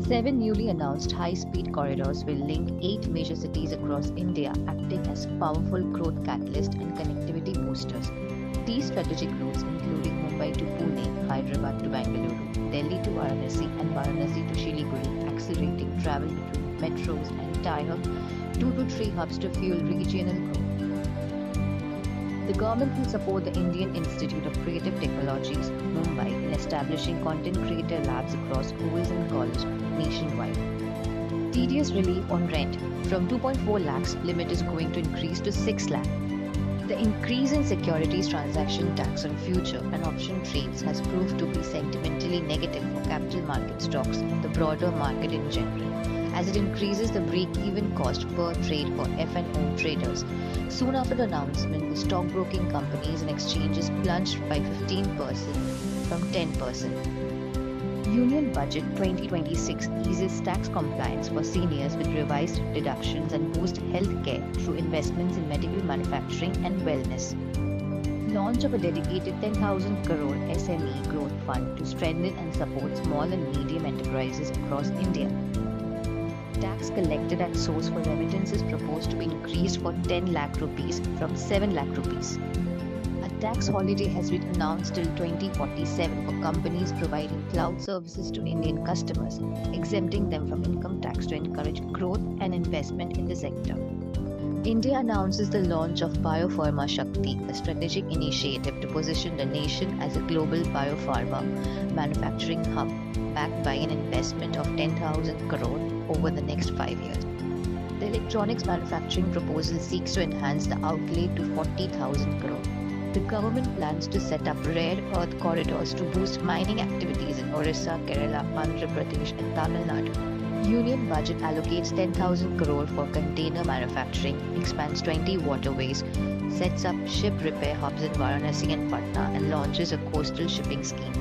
Seven newly announced high-speed corridors will link eight major cities across India, acting as powerful growth catalysts and connectivity boosters. These strategic routes, including Mumbai to Pune, Hyderabad to Bangalore, Delhi to Varanasi, and Varanasi to Siliguri, accelerating travel between metros and tier 2 to 3 hubs to fuel regional growth. The government will support the Indian Institute of Creative Technologies, Mumbai, in establishing content creator labs across schools and colleges nationwide. TDS relief on rent from 2.4 lakhs limit is going to increase to 6 lakh. The increase in securities transaction tax on future and option trades has proved to be sentimentally negative for capital market stocks and the broader market in general, as it increases the break-even cost per trade for F&O traders. Soon after the announcement, the stockbroking companies and exchanges plunged by 15% from 10%. Union Budget 2026 eases tax compliance for seniors with revised deductions and boosts healthcare through investments in medical manufacturing and wellness. Launch of a dedicated 10,000 crore SME growth fund to strengthen and support small and medium enterprises across India. Tax collected at source for remittances proposed to be increased for 10 lakh rupees from 7 lakh rupees. A tax holiday has been announced till 2047 for companies providing cloud services to Indian customers, exempting them from income tax to encourage growth and investment in the sector. India announces the launch of Biopharma Shakti, a strategic initiative to position the nation as a global biopharma manufacturing hub, backed by an investment of 10,000 crore over the next 5 years. The electronics manufacturing proposal seeks to enhance the outlay to 40,000 crore. The government plans to set up rare earth corridors to boost mining activities in Orissa, Kerala, Andhra Pradesh, and Tamil Nadu. Union budget allocates 10,000 crore for container manufacturing, expands 20 waterways, sets up ship repair hubs in Varanasi and Patna, and launches a coastal shipping scheme.